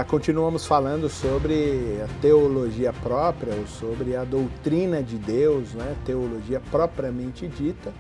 Continuamos falando sobre a teologia própria, ou sobre a doutrina de Deus, né? Teologia propriamente dita.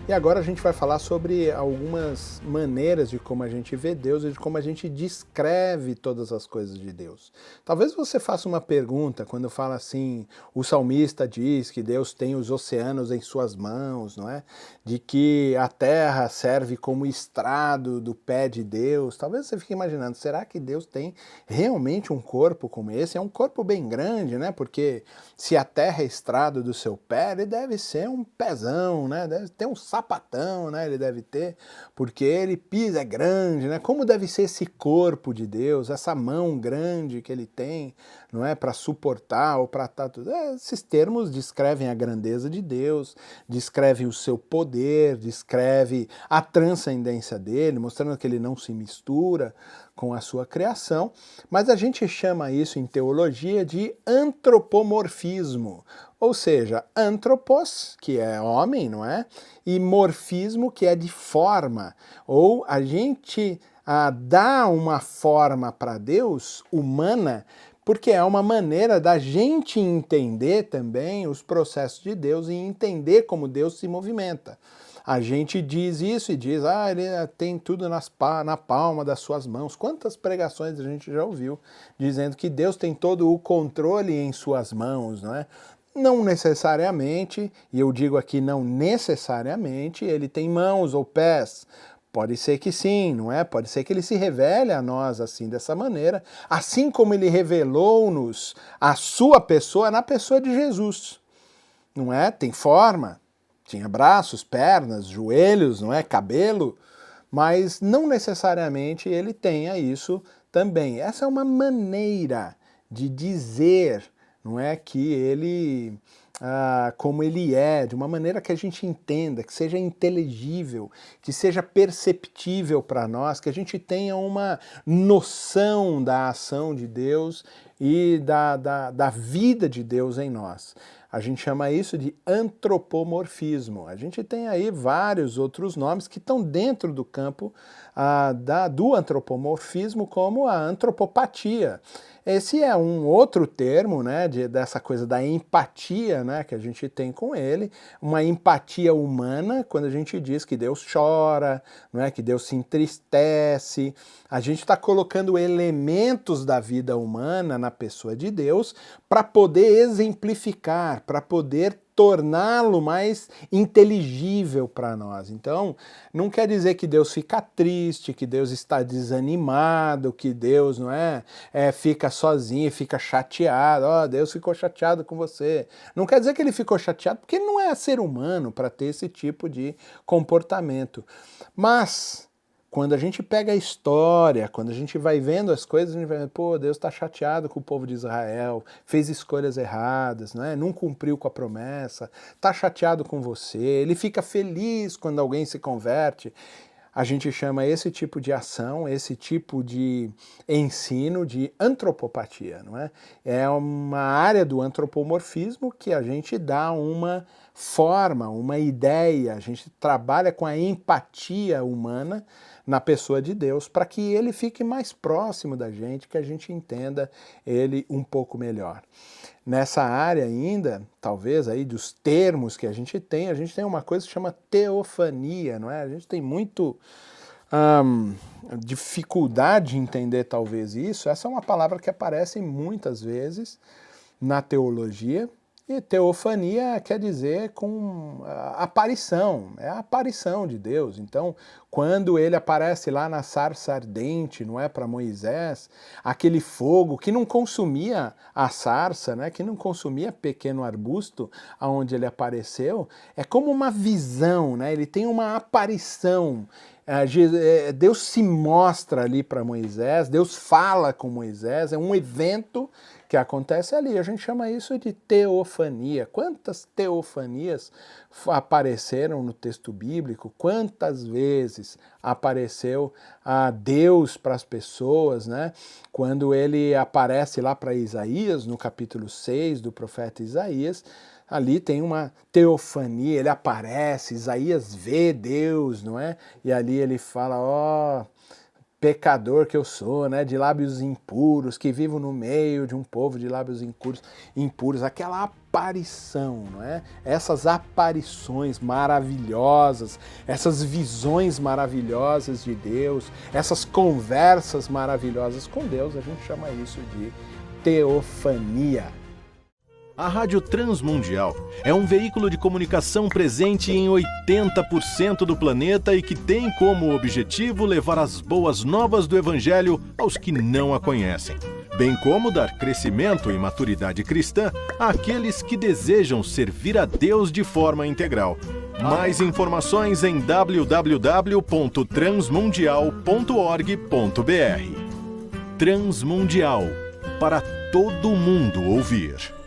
E agora a gente vai falar sobre algumas maneiras de como a gente vê Deus e de como a gente descreve todas as coisas de Deus. Talvez você faça uma pergunta quando fala assim, o salmista diz que Deus tem os oceanos em suas mãos, não é? De que a terra serve como estrado do pé de Deus. Talvez você fique imaginando, será que Deus tem realmente um corpo como esse? É um corpo bem grande, né? Porque se a terra é estrado do seu pé, ele deve ser um pezão, né? Deve ter um sapatão, né? Ele deve ter, porque ele pisa, é grande, né? Como deve ser esse corpo de Deus, essa mão grande que ele tem, não é? Para suportar ou para estar tudo. Esses termos descrevem a grandeza de Deus, descrevem o seu poder, descreve a transcendência dele, mostrando que ele não se mistura com a sua criação, mas a gente chama isso em teologia de antropomorfismo, ou seja, antropos, que é homem, não é? E morfismo, que é de forma, ou a gente dá uma forma para Deus humana, porque é uma maneira da gente entender também os processos de Deus e entender como Deus se movimenta. A gente diz isso e diz, ele tem tudo na palma das suas mãos. Quantas pregações a gente já ouviu dizendo que Deus tem todo o controle em suas mãos, não é? Não necessariamente, e eu digo aqui não necessariamente, ele tem mãos ou pés. Pode ser que sim, não é? Pode ser que ele se revele a nós assim, dessa maneira, assim como ele revelou-nos a sua pessoa na pessoa de Jesus, não é? Tem forma, tinha braços, pernas, joelhos, não é? Cabelo, mas não necessariamente ele tenha isso também. Essa é uma maneira de dizer, não é, que ele, como ele é, de uma maneira que a gente entenda, que seja inteligível, que seja perceptível para nós, que a gente tenha uma noção da ação de Deus e da vida de Deus em nós. A gente chama isso de antropomorfismo. A gente tem aí vários outros nomes que estão dentro do campo do antropomorfismo, como a antropopatia. Esse é um outro termo, né, dessa coisa da empatia, né, que a gente tem com ele, uma empatia humana, quando a gente diz que Deus chora, não é, que Deus se entristece. A gente está colocando elementos da vida humana na pessoa de Deus para poder exemplificar, para poder torná-lo mais inteligível para nós. Então, não quer dizer que Deus fica triste, que Deus está desanimado, que Deus não fica sozinho, fica chateado. Deus ficou chateado com você. Não quer dizer que ele ficou chateado, porque ele não é ser humano para ter esse tipo de comportamento. Mas quando a gente pega a história, quando a gente vai vendo as coisas, a gente vai vendo, Deus está chateado com o povo de Israel, fez escolhas erradas, não cumpriu com a promessa, está chateado com você, ele fica feliz quando alguém se converte. A gente chama esse tipo de ação, esse tipo de ensino de antropopatia, não é? É uma área do antropomorfismo que a gente dá uma forma, uma ideia, a gente trabalha com a empatia humana na pessoa de Deus para que ele fique mais próximo da gente, que a gente entenda ele um pouco melhor. Nessa área ainda, talvez aí dos termos que a gente tem uma coisa que chama teofania, não é? A gente tem muito dificuldade de entender talvez isso. Essa é uma palavra que aparece muitas vezes na teologia, e teofania quer dizer com aparição, é a aparição de Deus. Então, quando ele aparece lá na sarça ardente, não é, para Moisés, aquele fogo que não consumia a sarça, né, que não consumia pequeno arbusto aonde ele apareceu, é como uma visão, né, ele tem uma aparição. Deus se mostra ali para Moisés, Deus fala com Moisés, é um evento que acontece ali. A gente chama isso de teofania. Quantas teofanias apareceram no texto bíblico? Quantas vezes apareceu Deus para as pessoas, né? Quando ele aparece lá para Isaías, no capítulo 6 do profeta Isaías, ali tem uma teofania, ele aparece, Isaías vê Deus, não é? E ali ele fala, pecador que eu sou, né, de lábios impuros, que vivo no meio de um povo de lábios impuros, aquela aparição, não é? Essas aparições maravilhosas, essas visões maravilhosas de Deus, essas conversas maravilhosas com Deus, a gente chama isso de teofania. A Rádio Transmundial é um veículo de comunicação presente em 80% do planeta e que tem como objetivo levar as boas novas do Evangelho aos que não a conhecem, bem como dar crescimento e maturidade cristã àqueles que desejam servir a Deus de forma integral. Mais informações em www.transmundial.org.br. Transmundial, para todo mundo ouvir.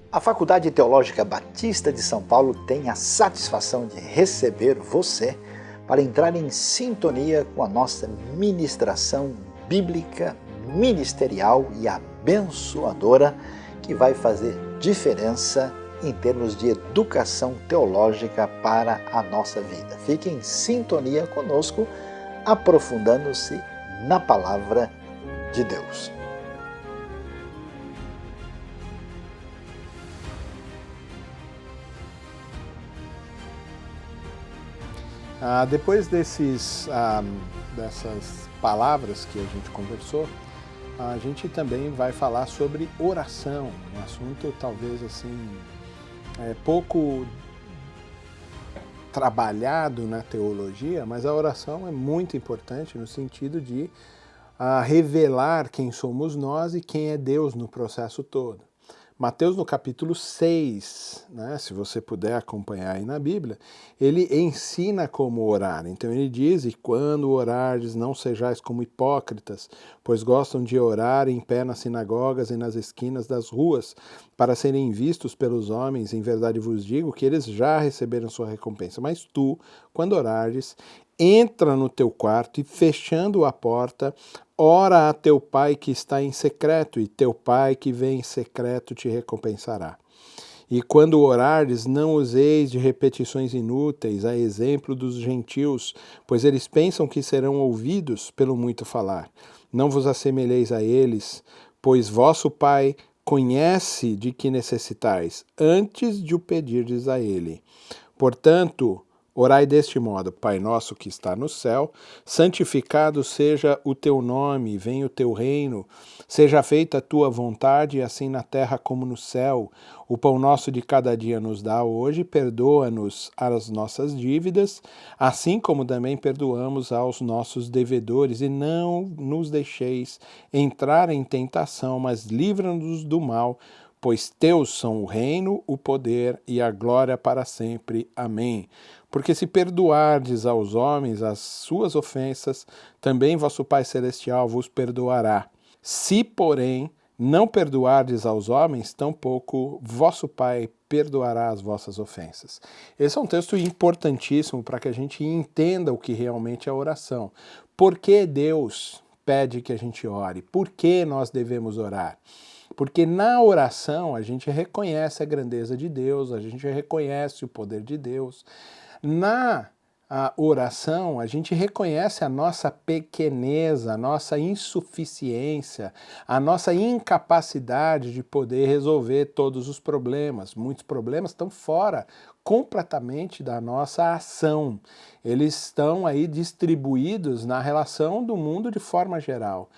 A Faculdade Teológica Batista de São Paulo tem a satisfação de receber você para entrar em sintonia com a nossa ministração bíblica, ministerial e abençoadora, que vai fazer diferença em termos de educação teológica para a nossa vida. Fique em sintonia conosco, aprofundando-se na Palavra de Deus. Depois dessas palavras que a gente conversou, a gente também vai falar sobre oração, um assunto talvez assim pouco trabalhado na teologia, mas a oração é muito importante no sentido de revelar quem somos nós e quem é Deus no processo todo. Mateus, no capítulo 6, né, se você puder acompanhar aí na Bíblia, ele ensina como orar. Então ele diz, e quando orardes, não sejais como hipócritas, pois gostam de orar em pé nas sinagogas e nas esquinas das ruas, para serem vistos pelos homens. Em verdade vos digo que eles já receberam sua recompensa. Mas tu, quando orares, entra no teu quarto e, fechando a porta, ora a teu pai que está em secreto, e teu pai que vem em secreto te recompensará. E quando orares, não useis de repetições inúteis, a exemplo dos gentios, pois eles pensam que serão ouvidos pelo muito falar. Não vos assemelheis a eles, pois vosso Pai conhece de que necessitais, antes de o pedirdes a Ele. Portanto, orai deste modo: Pai nosso que está no céu, santificado seja o teu nome, venha o teu reino, seja feita a tua vontade, assim na terra como no céu. O pão nosso de cada dia nos dá hoje, perdoa-nos as nossas dívidas, assim como também perdoamos aos nossos devedores, e não nos deixeis entrar em tentação, mas livra-nos do mal, pois teus são o reino, o poder e a glória para sempre. Amém. Porque se perdoardes aos homens as suas ofensas, também vosso Pai Celestial vos perdoará. Se, porém, não perdoardes aos homens, tampouco vosso Pai perdoará as vossas ofensas. Esse é um texto importantíssimo para que a gente entenda o que realmente é oração. Por que Deus pede que a gente ore? Por que nós devemos orar? Porque na oração a gente reconhece a grandeza de Deus, a gente reconhece o poder de Deus. Na oração, a gente reconhece a nossa pequeneza, a nossa insuficiência, a nossa incapacidade de poder resolver todos os problemas. Muitos problemas estão fora completamente da nossa ação. Eles estão aí distribuídos na relação do mundo de forma geral.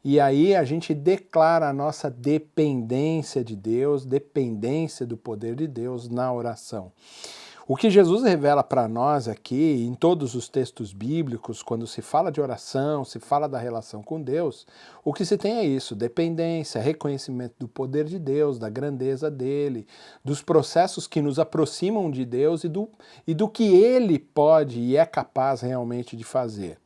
E aí a gente declara a nossa dependência de Deus, dependência do poder de Deus na oração. O que Jesus revela para nós aqui, em todos os textos bíblicos, quando se fala de oração, se fala da relação com Deus, o que se tem é isso: dependência, reconhecimento do poder de Deus, da grandeza dele, dos processos que nos aproximam de Deus e do que ele pode e é capaz realmente de fazer.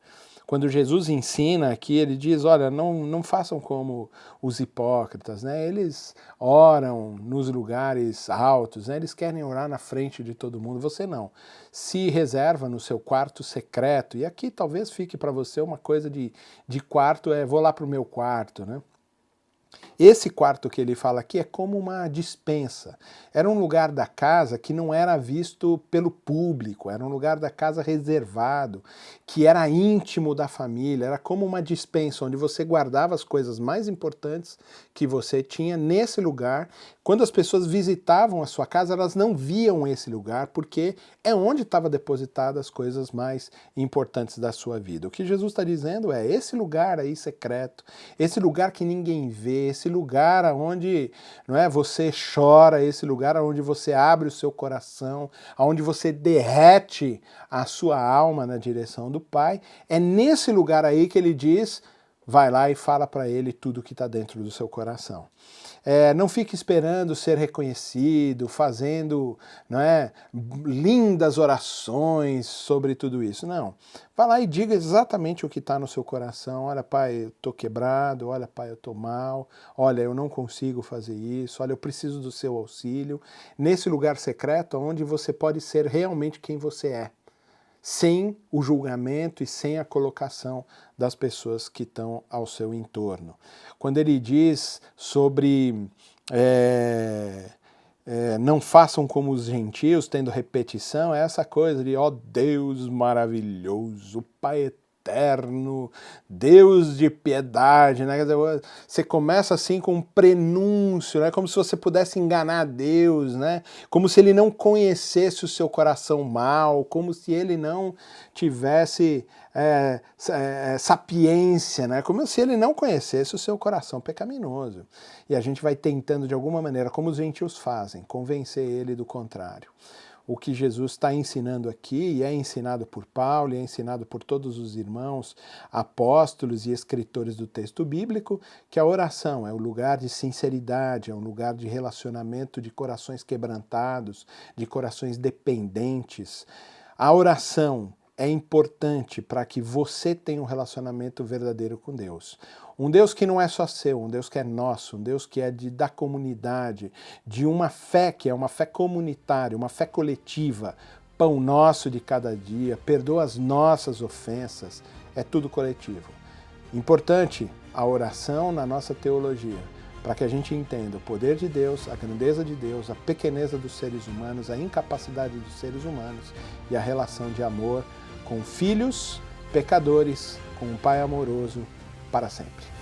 Quando Jesus ensina aqui, ele diz, olha, não façam como os hipócritas, né? Eles oram nos lugares altos, né? Eles querem orar na frente de todo mundo, você não. Se reserva no seu quarto secreto, e aqui talvez fique para você uma coisa de quarto, vou lá para o meu quarto, né? Esse quarto que ele fala aqui é como uma despensa. Era um lugar da casa que não era visto pelo público, era um lugar da casa reservado, que era íntimo da família, era como uma despensa onde você guardava as coisas mais importantes que você tinha nesse lugar. Quando as pessoas visitavam a sua casa, elas não viam esse lugar, porque é onde estava depositadas as coisas mais importantes da sua vida. O que Jesus está dizendo é, esse lugar aí secreto, esse lugar que ninguém vê, esse lugar onde, não é, você chora, esse lugar onde você abre o seu coração, onde você derrete a sua alma na direção do Pai, é nesse lugar aí que ele diz, vai lá e fala para ele tudo que está dentro do seu coração. Não fique esperando ser reconhecido, fazendo, não é, lindas orações sobre tudo isso. Não. Vá lá e diga exatamente o que está no seu coração. Olha, pai, eu estou quebrado. Olha, pai, eu estou mal. Olha, eu não consigo fazer isso. Olha, eu preciso do seu auxílio. Nesse lugar secreto onde você pode ser realmente quem você é, sem o julgamento e sem a colocação das pessoas que estão ao seu entorno. Quando ele diz sobre não façam como os gentios, tendo repetição, é essa coisa de, ó Deus maravilhoso, Pai eterno, Deus de piedade, né? Você começa assim com um prenúncio, né? Como se você pudesse enganar Deus, né? Como se ele não conhecesse o seu coração mau, como se ele não tivesse sapiência, né? Como se ele não conhecesse o seu coração pecaminoso. E a gente vai tentando de alguma maneira, como os gentios fazem, convencer ele do contrário. O que Jesus está ensinando aqui, e é ensinado por Paulo, e é ensinado por todos os irmãos, apóstolos e escritores do texto bíblico, que a oração é um lugar de sinceridade, é um lugar de relacionamento de corações quebrantados, de corações dependentes. A oração é importante para que você tenha um relacionamento verdadeiro com Deus. Um Deus que não é só seu, um Deus que é nosso, um Deus que é da comunidade, de uma fé que é uma fé comunitária, uma fé coletiva, pão nosso de cada dia, perdoa as nossas ofensas, é tudo coletivo. Importante a oração na nossa teologia, para que a gente entenda o poder de Deus, a grandeza de Deus, a pequeneza dos seres humanos, a incapacidade dos seres humanos e a relação de amor com filhos pecadores, com um Pai amoroso para sempre.